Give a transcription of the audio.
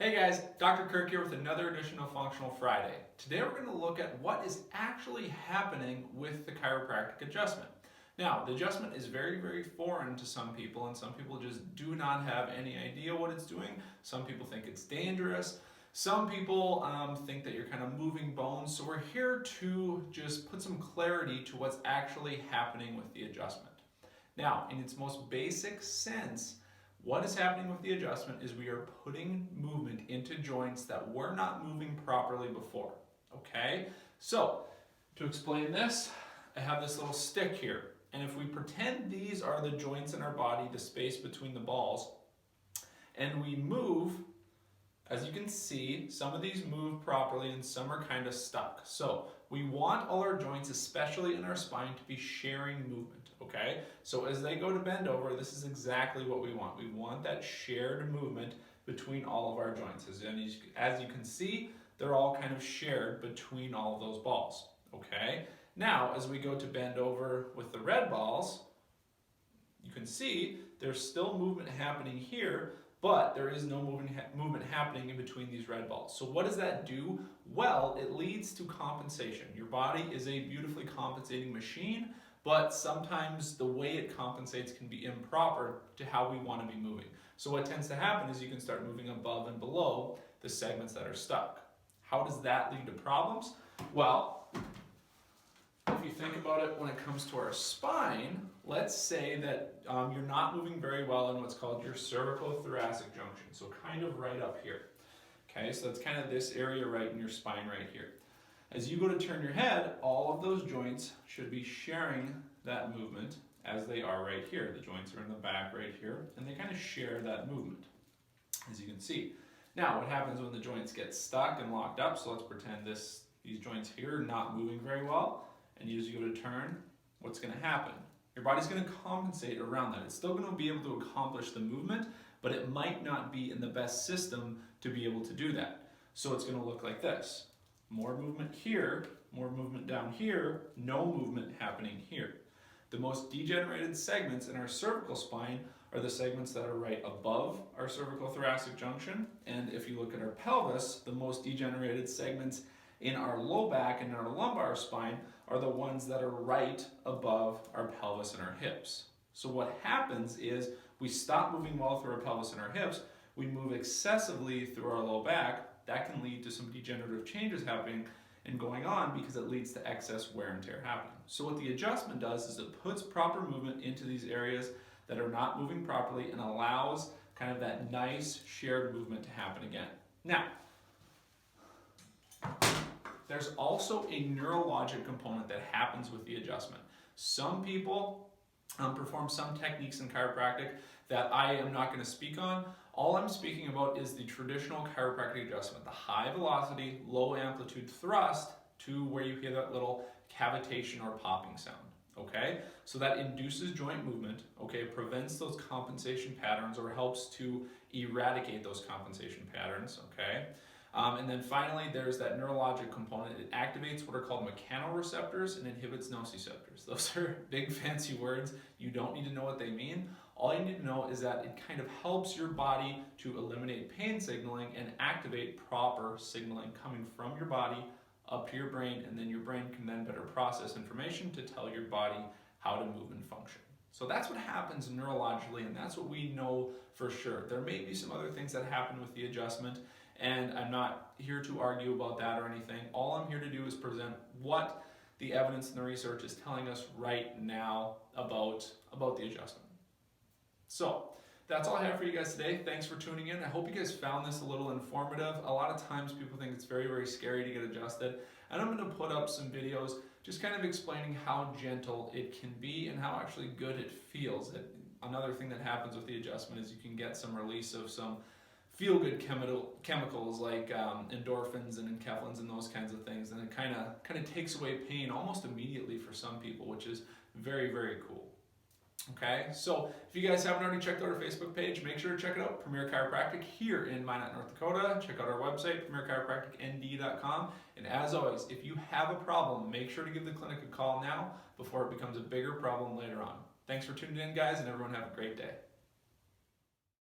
Hey guys, Dr. Kirk here with another edition of Functional Friday. Today we're going to look at what is actually happening with the chiropractic adjustment. Now, the adjustment is very foreign to some people, and some people just do not have any idea what it's doing. Some people think it's dangerous. Some people think that you're kind of moving bones. So we're here to just put some clarity to what's actually happening with the adjustment. Now, in its most basic sense, what is happening with the adjustment is we are putting movement into joints that were not moving properly before, okay? So, to explain this, I have this little stick here. And if we pretend these are the joints in our body, the space between the balls, and we move, as you can see, some of these move properly and some are kind of stuck. So, we want all our joints, especially in our spine, to be sharing movement, okay? So as they go to bend over, this is exactly what we want. We want that shared movement between all of our joints. As you can see, they're all kind of shared between all of those balls, okay? Now, as we go to bend over with the red balls, you can see there's still movement happening here, but there is no movement happening in between these red balls. So what does that do? Well, it leads to compensation. Your body is a beautifully compensating machine, but sometimes the way it compensates can be improper to how we want to be moving. So what tends to happen is you can start moving above and below the segments that are stuck. How does that lead to problems? Well, if you think about it when it comes to our spine, let's say that you're not moving very well in what's called your cervico-thoracic junction, so kind of right up here. Okay, so that's kind of this area right in your spine right here. As you go to turn your head, all of those joints should be sharing that movement as they are right here. The joints are in the back right here, and they kind of share that movement, as you can see. Now, what happens when the joints get stuck and locked up? So let's pretend these joints here are not moving very well, and as you go to turn, what's going to happen? Your body's going to compensate around that. It's still going to be able to accomplish the movement, but it might not be in the best system to be able to do that. So it's going to look like this. More movement here, more movement down here, no movement happening here. The most degenerated segments in our cervical spine are the segments that are right above our cervico-thoracic junction. And if you look at our pelvis, the most degenerated segments in our low back and our lumbar spine are the ones that are right above our pelvis and our hips. So what happens is we stop moving well through our pelvis and our hips, we move excessively through our low back. That can lead to some degenerative changes happening and going on because it leads to excess wear and tear happening. So what the adjustment does is it puts proper movement into these areas that are not moving properly and allows kind of that nice shared movement to happen again. Now, there's also a neurologic component that happens with the adjustment. Some people perform some techniques in chiropractic that I am not going to speak on. All I'm speaking about is the traditional chiropractic adjustment, the high velocity, low amplitude thrust to where you hear that little cavitation or popping sound, okay? So that induces joint movement, okay, prevents those compensation patterns or helps to eradicate those compensation patterns, okay? And then finally, there's that neurologic component. It activates what are called mechanoreceptors and inhibits nociceptors. Those are big fancy words. You don't need to know what they mean. All you need to know is that it kind of helps your body to eliminate pain signaling and activate proper signaling coming from your body up to your brain, and then your brain can then better process information to tell your body how to move and function. So that's what happens neurologically, and that's what we know for sure. There may be some other things that happen with the adjustment, and I'm not here to argue about that or anything. All I'm here to do is present what the evidence and the research is telling us right now about the adjustment. So that's all I have for you guys today. Thanks for tuning in. I hope you guys found this a little informative. A lot of times people think it's very scary to get adjusted. And I'm going to put up some videos just kind of explaining how gentle it can be and how actually good it feels. Another thing that happens with the adjustment is you can get some release of some feel-good chemicals like endorphins and enkephalins and those kinds of things, and it kind of takes away pain almost immediately for some people, which is very cool. Okay, so if you guys haven't already checked out our Facebook page, make sure to check it out, Premier Chiropractic here in Minot, North Dakota. Check out our website, premierchiropracticnd.com. And as always, if you have a problem, make sure to give the clinic a call now before it becomes a bigger problem later on. Thanks for tuning in, guys, and everyone have a great day.